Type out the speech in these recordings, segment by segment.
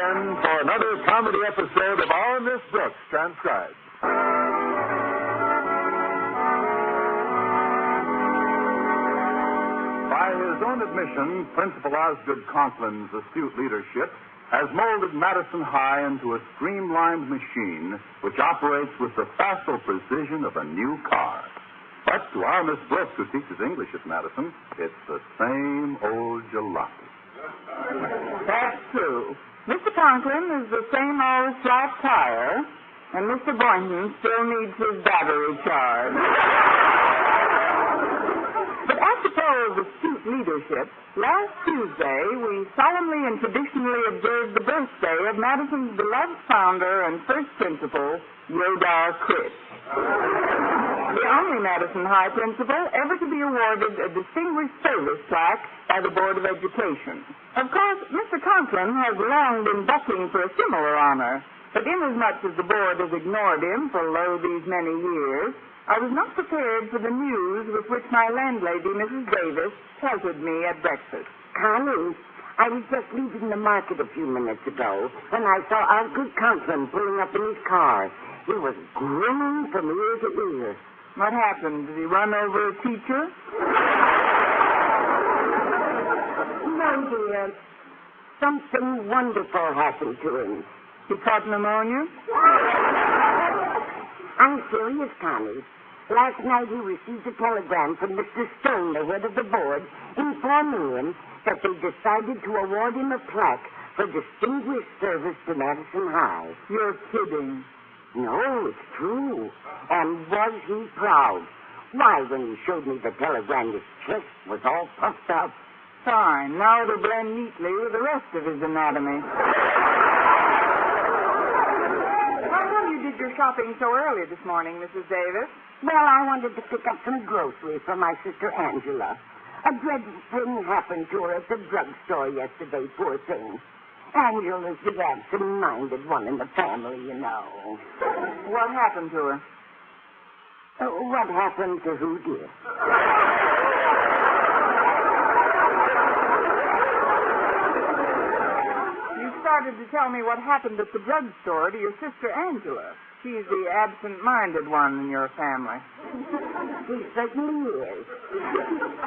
return for another comedy episode of Our Miss Brooks Transcribed. By his own admission, Principal Osgood Conklin's astute leadership has molded Madison High into a streamlined machine which operates with the facile precision of a new car. But to our Miss Brooks, who teaches English at Madison, it's the same old jalopy. That's true. Mr. Conklin is the same old flat tire, and Mr. Boynton still needs his battery charged. But apropos of astute leadership, last Tuesday we solemnly and traditionally observed the birthday of Madison's beloved founder and first principal, Yodar Chris. The only Madison High principal ever to be awarded a Distinguished Service Plaque by the Board of Education. Of course, Mr. Conklin has long been bucking for a similar honor, but inasmuch as the board has ignored him for lo these many years, I was not prepared for the news with which my landlady, Mrs. Davis, pelted me at breakfast. Connie, I was just leaving the market a few minutes ago when I saw Osgood Conklin pulling up in his car. He was grinning from ear to ear. What happened? Did he run over a teacher? No, dear. Something wonderful happened to him. He caught pneumonia? I'm serious, Connie. Last night he received a telegram from Mr. Stone, the head of the board, informing him that they decided to award him a plaque for distinguished service to Madison High. You're kidding. No, it's true. And was he proud? Why, when he showed me the telegram, his chest was all puffed up. Fine. Now it'll blend neatly with the rest of his anatomy. How come you did your shopping so early this morning, Mrs. Davis? Well, I wanted to pick up some groceries for my sister Angela. A dreadful thing happened to her at the drugstore yesterday, poor thing. Angela's the absent-minded one in the family, you know. What happened to her? What happened to who, dear? You started to tell me what happened at the drugstore to your sister Angela. She's the absent-minded one in your family. She certainly is.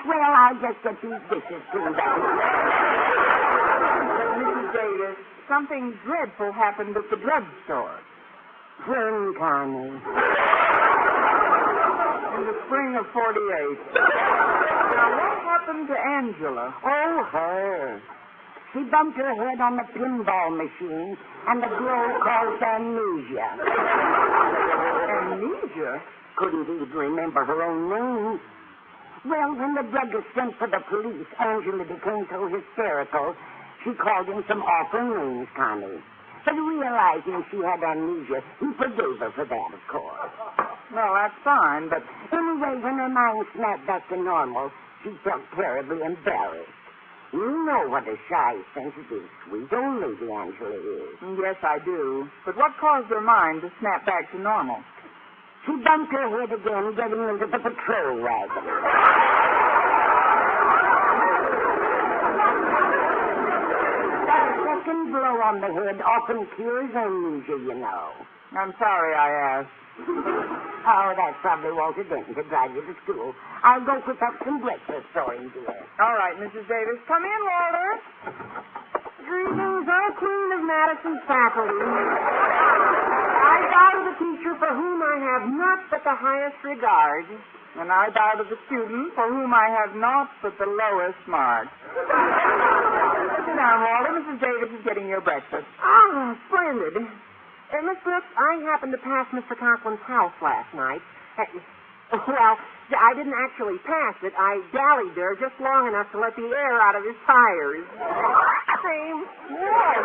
Well, I'll just get these dishes cleaned up. Mrs. Davis, something dreadful happened at the drugstore. When, Connie? In the spring of 48. Now, what happened to Angela? Oh, her. She bumped her head on the pinball machine, and the blow caused amnesia. Amnesia? Couldn't even remember her own name. Well, when the druggist sent for the police, Angela became so hysterical, she called him some awful names, Connie. But realizing she had amnesia, he forgave her for that, of course. Well, that's fine, but... Anyway, when her mind snapped back to normal, she felt terribly embarrassed. You know what a shy, sensitive, sweet old lady Angela is. Yes, I do. But what caused her mind to snap back to normal? She bumped her head again getting into the patrol wagon. That second blow on the head often cures amnesia, you know. I'm sorry I asked. Oh, that's probably Walter Denton to drive you to school. I'll go cook up some breakfast for him, dear. All right, Mrs. Davis. Come in, Walter. Greetings, O Queen of Madison's faculty. I bow to the teacher for whom I have not but the highest regard. And I bow to the student for whom I have not but the lowest mark. Sit down, Walter. Mrs. Davis is getting your breakfast. Oh, splendid. Miss Brooks, I happened to pass Mr. Conklin's house last night. Well, I didn't actually pass it. I dallied there just long enough to let the air out of his tires. Same. What?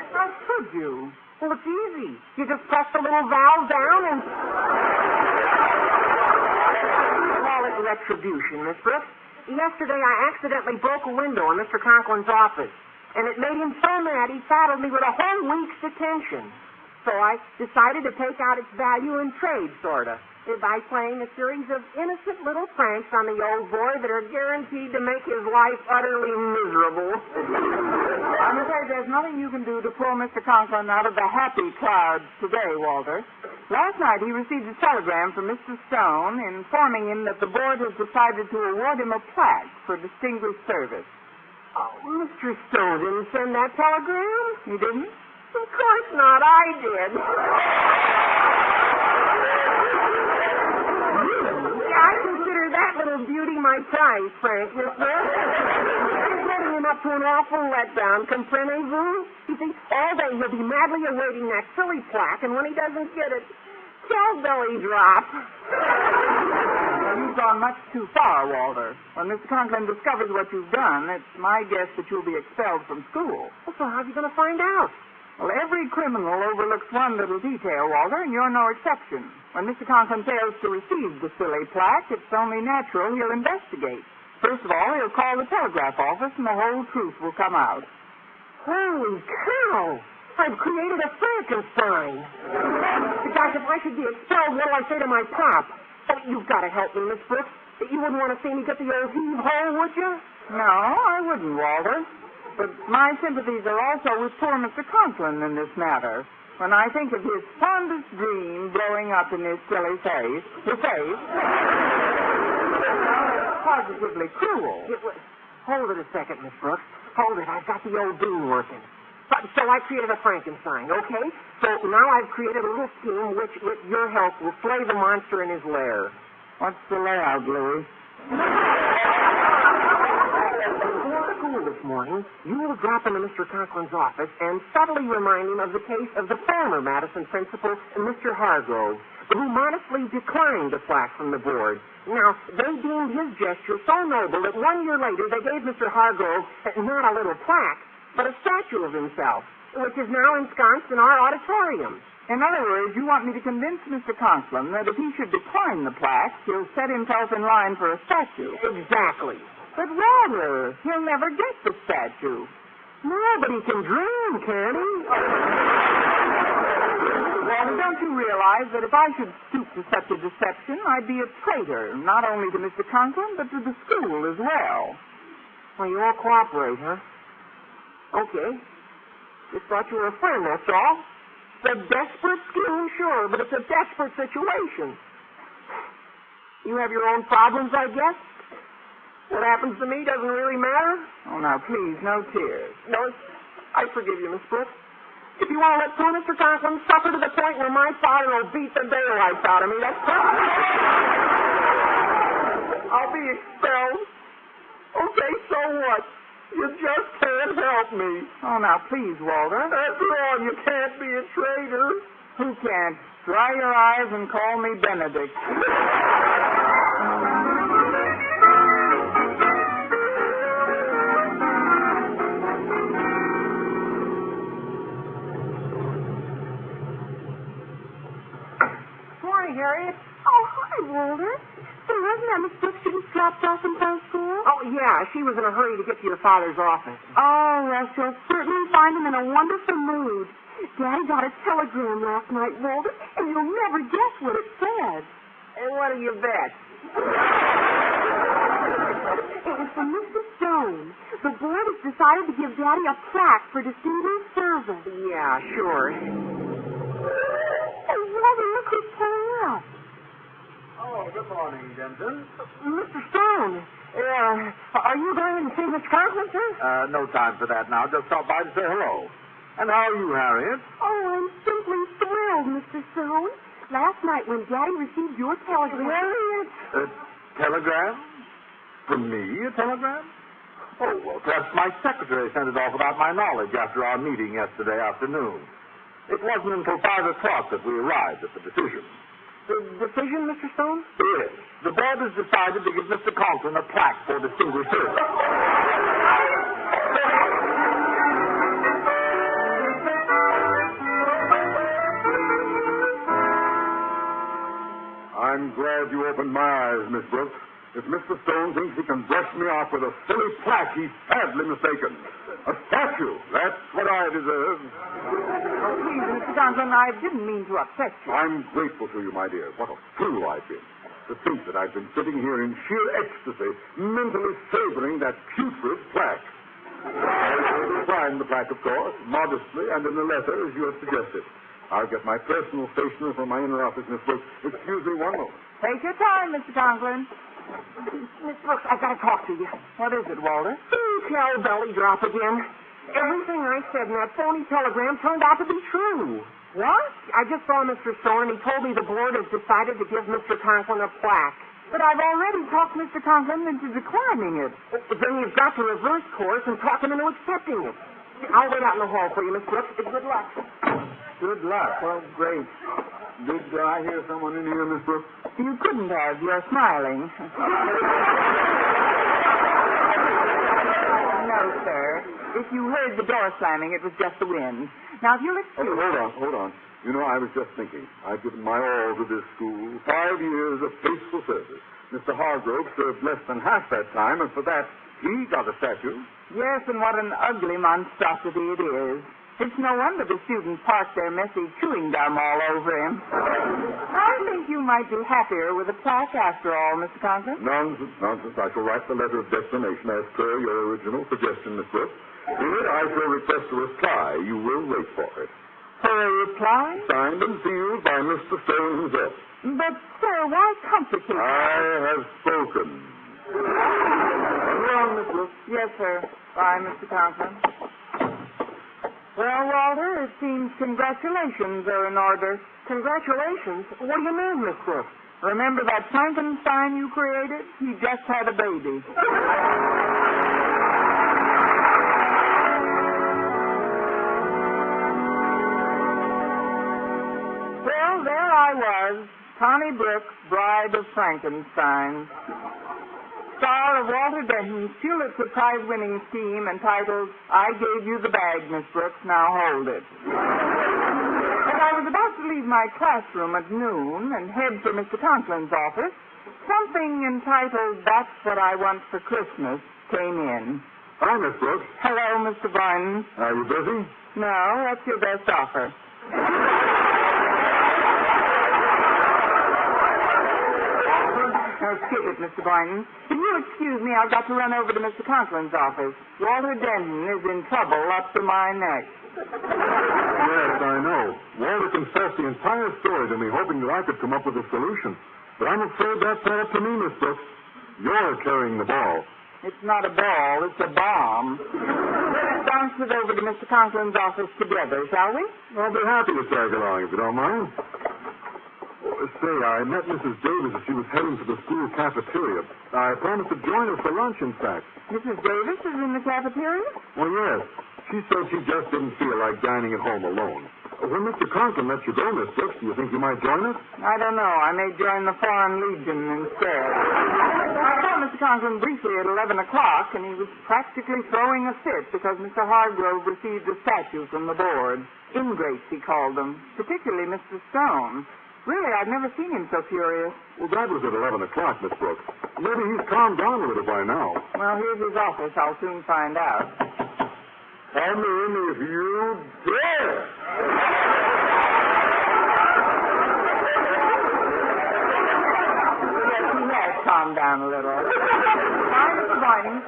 How could you? Well, it's easy. You just press the little valve down and... Call it retribution, Miss Brooks. Yesterday, I accidentally broke a window in Mr. Conklin's office, and it made him so mad he saddled me with a whole week's detention. So I decided to take out its value in trade, sort of. by playing a series of innocent little pranks on the old boy that are guaranteed to make his life utterly miserable. I'm afraid there's nothing you can do to pull Mr. Conklin out of the happy clouds today, Walter. Last night he received a telegram from Mr. Stone informing him that the board has decided to award him a plaque for distinguished service. Oh, Mr. Stone didn't send that telegram? He didn't? Of course not. I did. I consider that little beauty my prize, Frank, Miss Brooks. I'm setting him up to an awful letdown, comprenez-vous? You see, all day he'll be madly awaiting that silly plaque, and when he doesn't get it, tell belly drop. Well, you've gone much too far, Walter. When Mr. Conklin discovers what you've done, it's my guess that you'll be expelled from school. Well, so how's he going to find out? Well, every criminal overlooks one little detail, Walter, and you're no exception. When Mr. Conklin fails to receive the silly plaque, it's only natural he'll investigate. First of all, he'll call the telegraph office, and the whole truth will come out. Holy cow! I've created a Frankenstein. Gosh, if I should be expelled, what'll I say to my pop? Oh, you've got to help me, Miss Brooks. You wouldn't want to see me get the old heave-ho, would you? No, I wouldn't, Walter. But my sympathies are also with poor Mr. Conklin in this matter. When I think of his fondest dream blowing up in his silly face, it's positively cruel. Hold it a second, Miss Brooks. Hold it. I've got the old bean working. So I created a Frankenstein, okay? So now I've created a little scheme which, with your help, will slay the monster in his lair. What's the layout, Louis? Before school this morning, you will drop into Mr. Conklin's office and subtly remind him of the case of the former Madison principal, Mr. Hargrove, who modestly declined the plaque from the board. Now, they deemed his gesture so noble that 1 year later they gave Mr. Hargrove not a little plaque, but a statue of himself, which is now ensconced in our auditorium. In other words, you want me to convince Mr. Conklin that if he should decline the plaque, he'll set himself in line for a statue. Exactly. But rather, he'll never get the statue. Nobody can dream, can he? Well, don't you realize that if I should stoop to such a deception, I'd be a traitor, not only to Mr. Conklin, but to the school as well? Well, you all cooperate, huh? Okay. Just thought you were a friend, that's all. It's a desperate scheme, sure, but it's a desperate situation. You have your own problems, I guess. What happens to me doesn't really matter. Oh, now, please, no tears. No, I forgive you, Miss Brooks. If you want to let poor Mr. Conklin suffer to the point where my father will beat the daylights out of me, that's perfect. I'll be expelled. Okay, so what? You just can't help me. Oh, now, please, Walter. After all, you can't be a traitor. Who can't? Dry your eyes and call me Benedict. Morning, Harriet. Oh, hi, Walter. So wasn't that Miss Brooks you just dropped off in post school? Oh, yeah, she was in a hurry to get to your father's office. Oh, well, she'll certainly find him in a wonderful mood. Daddy got a telegram last night, Walter, and you'll never guess what it said. And what do you bet? It was from Mr. Stone. The board has decided to give Daddy a plaque for distinguished service. Yeah, sure. Oh, Walter, look who's pulling up. Oh, good morning, Denton. Mr. Stone, are you going to see Miss Conklin, sir? No time for that now. Just stop by to say hello. And how are you, Harriet? Oh, I'm simply thrilled, Mr. Stone. Last night when Daddy received your telegram... A telegram? From me, a telegram? Oh, well, perhaps my secretary sent it off without my knowledge after our meeting yesterday afternoon. It wasn't until 5 o'clock that we arrived at the decision. The decision, Mr. Stone? Yes. The board has decided to give Mr. Conklin a plaque for distinguished service. I'm glad you opened my eyes, Miss Brooks. If Mr. Stone thinks he can brush me off with a silly plaque, he's sadly mistaken. A statue. That's what I deserve. Oh, please, Mr. Conklin, I didn't mean to upset you. I'm grateful to you, my dear. What a fool I've been. To think that I've been sitting here in sheer ecstasy, mentally savoring that putrid plaque. I will sign the plaque, of course, modestly and in a letter, as you have suggested. I'll get my personal stationer from my inner office, Miss Brooks. Excuse me one moment. Take your time, Mr. Conklin. Miss Brooks, I've got to talk to you. What is it, Walter? Tell belly drop again. Everything I said in that phony telegram turned out to be true. What? I just saw Mr. Stone, and he told me the board has decided to give Mr. Conklin a plaque. But I've already talked Mr. Conklin into declining it. But then you've got to reverse course and talk him into accepting it. I'll wait out in the hall for you, Miss Brooks. Good luck. Good luck. Oh, great. Did I hear someone in here, Miss Brooks? You couldn't have. You're smiling. No, sir. If you heard the door slamming, it was just the wind. Now, if you'll excuse... Oh, hold on. You know, I was just thinking. I've given my all to this school. 5 years of faithful service. Mr. Hargrove served less than half that time, and for that, he got a statue. Yes, and what an ugly monstrosity it is. It's no wonder the students parked their messy chewing gum all over him. I think you might be happier with a plaque after all, Mr. Conklin. Nonsense. I shall write the letter of declination as per your original suggestion, Miss Brooks. In it, I shall request a reply. You will wait for it. For a reply? Signed and sealed by Mr. Stone himself. But, sir, why complicate? I have spoken. Run, Miss Brooks. Yes, sir. Bye, Mr. Conklin. Well, Walter, it seems congratulations are in order. Congratulations? What do you mean, Miss Brooks? Remember that Frankenstein you created? He just had a baby. Well, there I was, Connie Brooks, bride of Frankenstein. Star of Walter Denton's Pulitzer Prize-winning scheme entitled, I Gave You the Bag, Miss Brooks, Now Hold It. As I was about to leave my classroom at noon and head for Mr. Conklin's office, something entitled, That's What I Want for Christmas, came in. Hi, Miss Brooks. Hello, Mr. Barnes. Are you busy? No, what's your best offer? Oh, skip it, Mr. Boynton. Can you excuse me? I've got to run over to Mr. Conklin's office. Walter Denton is in trouble up to my neck. Yes, I know. Walter confessed the entire story to me, hoping that I could come up with a solution. But I'm afraid that's not up to me, Miss Brooks. You're carrying the ball. It's not a ball, it's a bomb. Let's bounce it over to Mr. Conklin's office together, shall we? I'll be happy to tag along if you don't mind. Say, I met Mrs. Davis as she was heading to the school cafeteria. I promised to join her for lunch, in fact. Mrs. Davis is in the cafeteria? Well, yes. She said she just didn't feel like dining at home alone. When Mr. Conklin lets you go, Miss Brooks, do you think you might join us? I don't know. I may join the Foreign Legion instead. I saw Mr. Conklin briefly at 11 o'clock, and he was practically throwing a fit because Mr. Hargrove received a statue from the board. Ingrates, he called them, particularly Mr. Stone. Really, I've never seen him so furious. Well, that was at 11 o'clock, Miss Brooks. Maybe he's calmed down a little by now. Well, here's his office. I'll soon find out. Come in if you dare. Yes, he has calmed down a little. Hi, Mr. Boynton.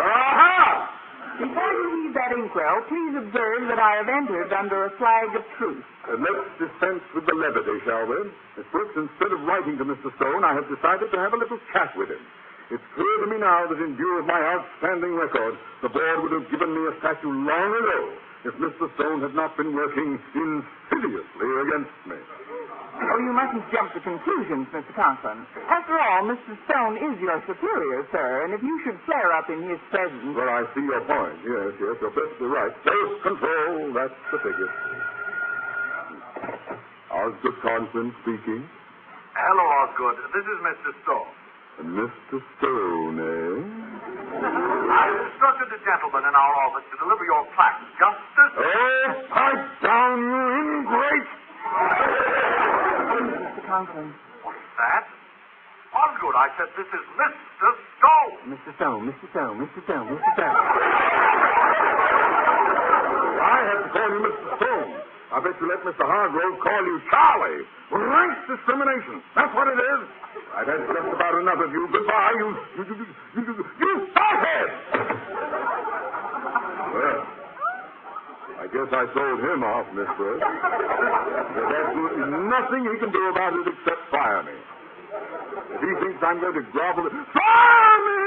Aha! Before you leave that inkwell, please observe that I have entered under a flag of truce. Let's dispense with the levity, shall we? Miss Brooks, instead of writing to Mr. Stone, I have decided to have a little chat with him. It's clear to me now that in view of my outstanding record, the board would have given me a statue long ago if Mr. Stone had not been working insidiously against me. Oh, you mustn't jump to conclusions, Mr. Conklin. After all, Mr. Stone is your superior, sir, and if you should flare up in his presence... Well, I see your point. Yes, you're perfectly right. Self-control, that's the figure. Osgood Conklin speaking. Hello, Osgood. This is Mr. Stone. Mr. Stone, eh? I've instructed the gentleman in our office to deliver your plaque just as... Oh, pipe down, you ingrate! Mr. Conklin. What's that? Osgood, I said this is Mr. Stone. Mr. Stone, Mr. Stone, Mr. Stone, Mr. Stone. you Mr. Stone. I bet you let Mr. Hargrove call you Charlie. Rank discrimination. That's what it is. I've had just about enough of you. Goodbye, you stockhead! Well, I guess I sold him off, Miss Brooks. There's absolutely nothing he can do about it except fire me. If he thinks I'm going to grovel... Fire me!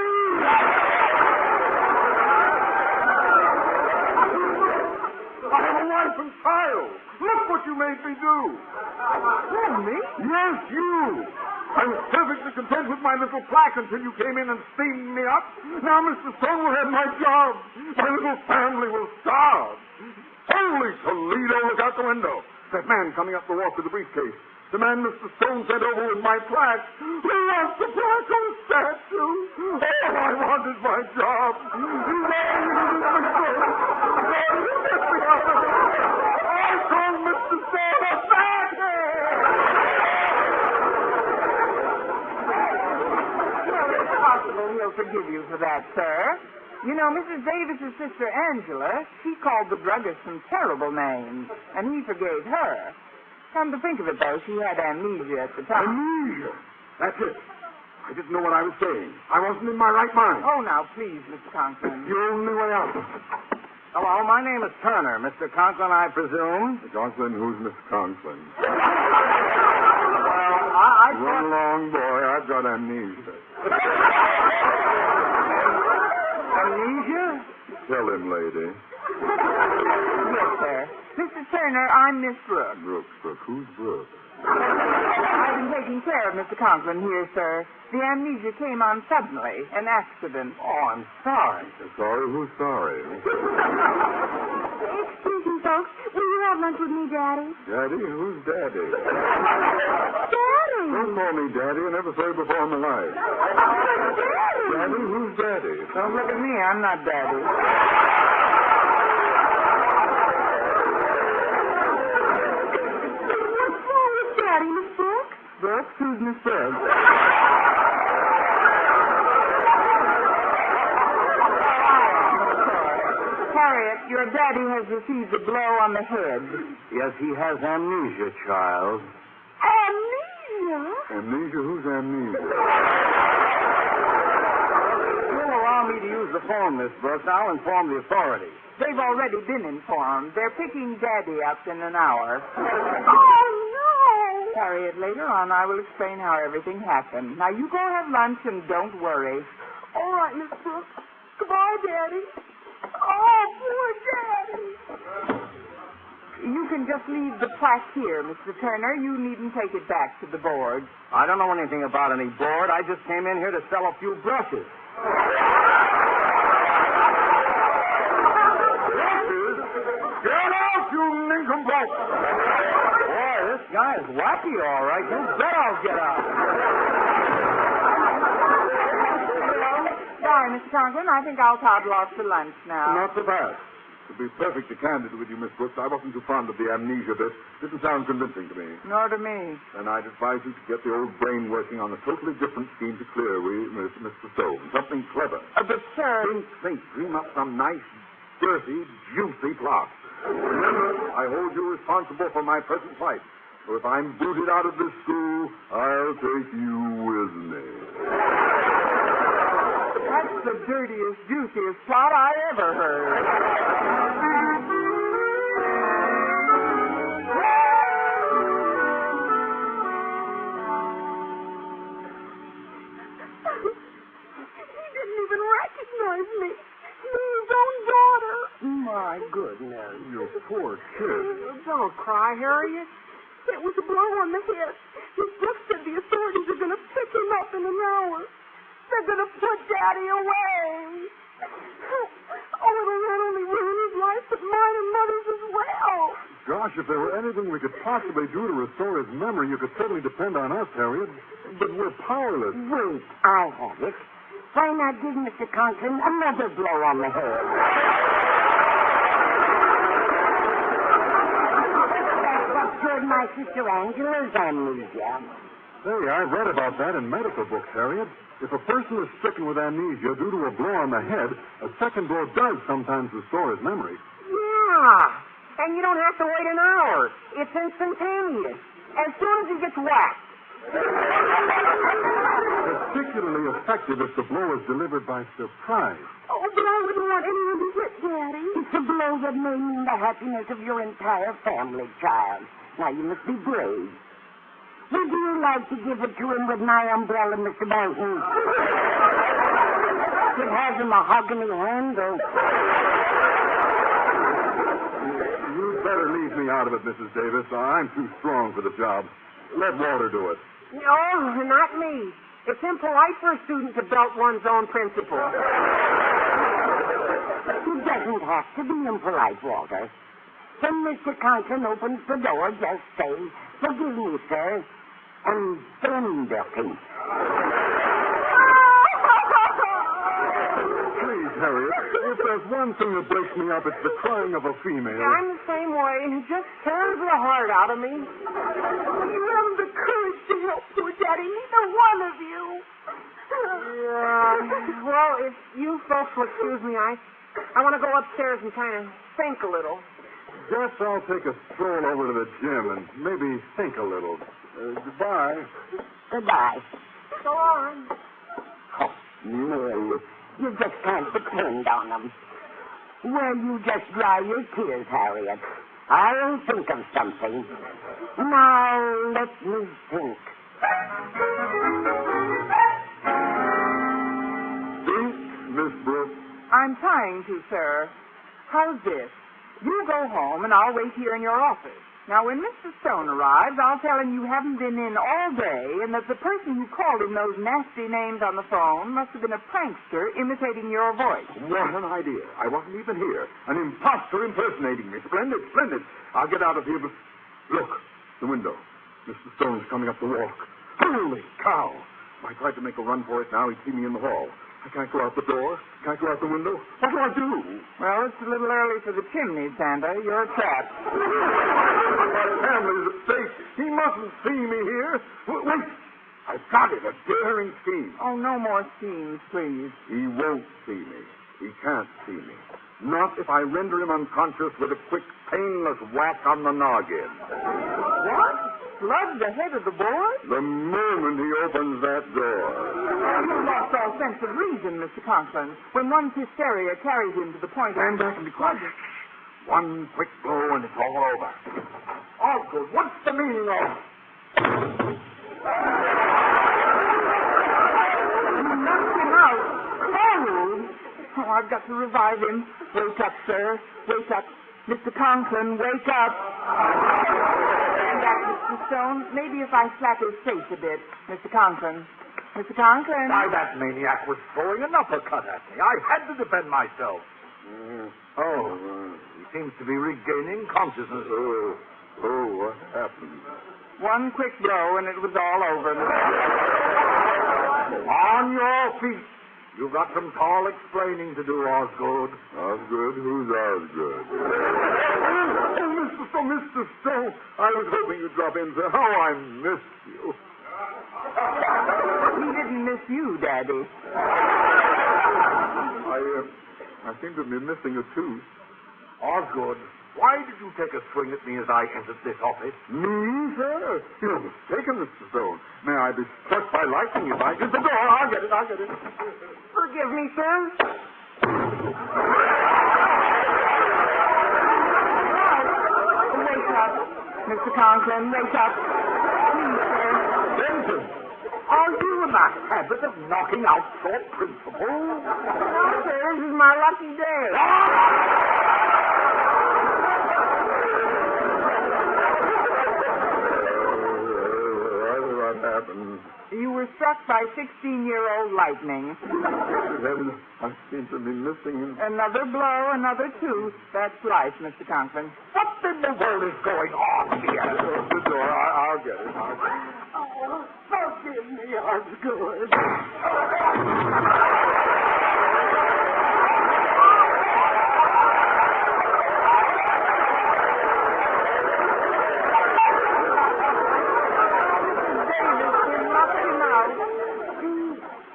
I have a wife and child. Look what you made me do. Who, me? Yes, you. I was perfectly content with my little plaque until you came in and steamed me up. Now Mr. Stone will have my job. My little family will starve. Holy Toledo, look out the window. That man coming up the walk with the briefcase. The man Mr. Stone sent over with my plaque. He wants the plaque on a statue. All I want is my job. I call Mr. Stone a fathead. Well, it's possible he'll forgive you for that, sir. You know, Mrs. Davis's sister Angela, she called the druggist some terrible names, and he forgave her. Come to think of it, though, she had amnesia at the time. Amnesia? That's it. I didn't know what I was saying. I wasn't in my right mind. Oh, now, please, Mr. Conklin. It's the only way out. Hello, my name is Turner. Mr. Conklin, I presume? Mr. Conklin, who's Mr. Conklin? Well, I Run along, boy. I've got amnesia. Amnesia? Tell him, lady. Yes, sir. Mr. Turner, I'm Miss Brooks. Brooks. Who's Brooks? I've been taking care of Mr. Conklin here, sir. The amnesia came on suddenly, an accident. Oh, I'm sorry. Sorry? Who's sorry? Excuse me, folks. Will you have lunch with me, Daddy? Daddy? Who's Daddy? Daddy! Don't call me Daddy. I never saw you before in my life. Daddy! Daddy? Who's Daddy? Don't look at me. I'm not Daddy. What's wrong with Daddy, Miss Brooks? Brooks? Who's Miss Brooks? Harriet, your daddy has received a blow on the head. Yes, he has amnesia, child. Amnesia? Amnesia? Who's amnesia? You'll allow me to use the phone, Miss Brooks. I'll inform the authorities. They've already been informed. They're picking Daddy up in an hour. Oh, no! Harriet, later on I will explain how everything happened. Now, you go have lunch and don't worry. All right, Miss Brooks. Goodbye, Daddy. Oh, poor Daddy. You can just leave the plaque here, Mr. Turner. You needn't take it back to the board. I don't know anything about any board. I just came in here to sell a few brushes. Get out, you nincompoop! Boy, this guy is wacky, all right. You bet I'll get out. Bye, Mr. Conklin. I think I'll toddle off to lunch now. Not so bad. To be perfectly candid with you, Miss Brooks, I wasn't too fond of the amnesia bit. Didn't sound convincing to me. Nor to me. And I'd advise you to get the old brain working on a totally different scheme to clear Mr. Stone. Something clever. But, sir... Think. Dream up some nice, dirty, juicy plot. Remember, I hold you responsible for my present plight. So if I'm booted out of this school, I'll take you with me. That's the dirtiest, juiciest plot I ever heard. He didn't even recognize me. His own daughter. My goodness. You poor kid. Don't cry, Harriet. It was a blow on the head. Miss Brooks said the authorities are going to pick him up in an hour. They're going to put Daddy away. Oh, it'll not only ruin his life, but mine and Mother's as well. Gosh, if there were anything we could possibly do to restore his memory, you could certainly depend on us, Harriet. But we're powerless. Wait, I have it. Why not give Mr. Conklin another blow on the head? That's what cured my sister Angela's amnesia. Say, I've read about that in medical books, Harriet. If a person is stricken with amnesia due to a blow on the head, a second blow does sometimes restore his memory. Yeah. And you don't have to wait an hour. It's instantaneous. As soon as he gets whacked. Particularly effective if the blow is delivered by surprise. Oh, but I wouldn't want anyone to hit Daddy. It's a blow that may mean the happiness of your entire family, child. Now, you must be brave. Would you like to give it to him with my umbrella, Mr. Banton? It has a mahogany handle. You'd better leave me out of it, Mrs. Davis. I'm too strong for the job. Let Walter do it. No, not me. It's impolite for a student to belt one's own principal. It doesn't have to be impolite, Walter. When Mr. Conklin opens the door, just say, "Forgive me, sir," and bend the feet. Please, Harriet, if there's one thing that breaks me up, it's the crying of a female. I'm the same way. It just tears the heart out of me. You haven't the courage to help poor Daddy, neither one of you. Yeah. Well, if you folks will excuse me, I want to go upstairs and kind of think a little. Guess I'll take a stroll over to the gym and maybe think a little. Goodbye. Goodbye. So long. Oh, no. You just can't depend on them. Well, you just dry your tears, Harriet. I'll think of something. Now, let me think. Think, Miss Brooks. I'm trying to, sir. How's this? You go home, and I'll wait here in your office. Now, when Mr. Stone arrives, I'll tell him you haven't been in all day and that the person who called him those nasty names on the phone must have been a prankster imitating your voice. What an idea. I wasn't even here. An imposter impersonating me. Splendid, splendid. I'll get out of here, but... Look, the window. Mr. Stone's coming up the walk. Holy cow! If I tried to make a run for it now, he'd see me in the hall. I can't go out the door. Can't go out the window. What do I do? Well, it's a little early for the chimney, Santa. You're trapped. My family's at stake. He mustn't see me here. Wait. I've got it. A daring scheme. Oh, no more schemes, please. He won't see me. He can't see me. Not if I render him unconscious with a quick, painless whack on the noggin. What? Slug the head of the board? The moment he opens that door. You lost all sense of reason, Mr. Conklin, when one's hysteria carries him to the point of... Stand back and be quiet. One quick blow and it's all over. Osgood, what's the meaning of... You knocked him out. Cold. Oh, I've got to revive him. Wake up, sir. Wake up. Mr. Conklin, wake up. Stand back, Mr. Stone. Maybe if I slap his face a bit. Mr. Conklin. Mr. Conklin. Why, that maniac was throwing an uppercut at me. I had to defend myself. He seems to be regaining consciousness. What happened? One quick blow and it was all over. On your feet. You've got some tall explaining to do, Osgood. Osgood? Who's Osgood? Mr. Stone. I was hoping you'd drop in, sir. How I missed you. He didn't miss you, Daddy. I seem to be missing a tooth. Osgood, why did you take a swing at me as I entered this office? Me, sir? You're mistaken, Mr. Stone. May I be struck by lightning if I get the door? I'll get it. Forgive me, sir. Wake up. Mr. Conklin, wake up. Please, sir. Denton, are you in the habit of knocking out your principal? No, sir, this is my lucky day. What happened? You were struck by 16-year-old lightning. Good heavens, I seem to be missing him. Another blow, another tooth. That's life, Mr. Conklin. What in the world is going on here? The door. I'll get it. Oh, forgive me, Osgood.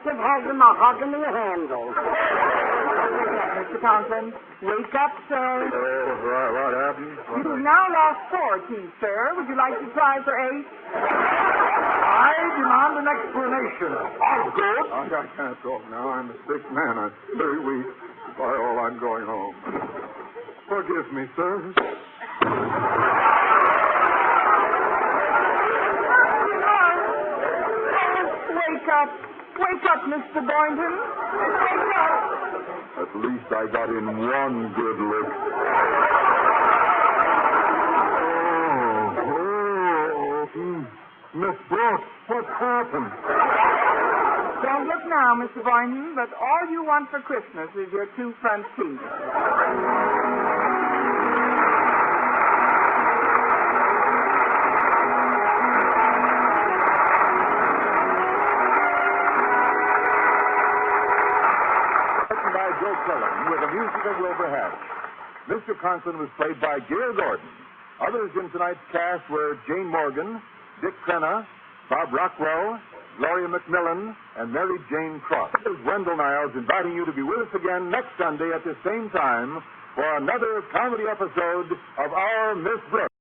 It has a mahogany handle. Mr. Mr. Conklin. Wake up, sir. What happened? You've now lost 4 teeth, sir. Would you like to try for 8? I demand an explanation. Osgood? I can't talk now. I'm a sick man. I'm very weak. By all, I'm going home. Forgive me, sir. Wake up. Wake up, Mr. Boynton. Wake up. At least I got in one good look. Miss Brooks, what happened? Don't look now, Mr. Boynton, but all you want for Christmas is your 2 front teeth. With the music of Wilbur Hatch. Mr. Conklin was played by Gale Gordon. Others in tonight's cast were Jane Morgan, Dick Crenna, Bob Rockwell, Gloria McMillan, and Mary Jane Cross. This is Wendell Niles inviting you to be with us again next Sunday at the same time for another comedy episode of Our Miss Brooks.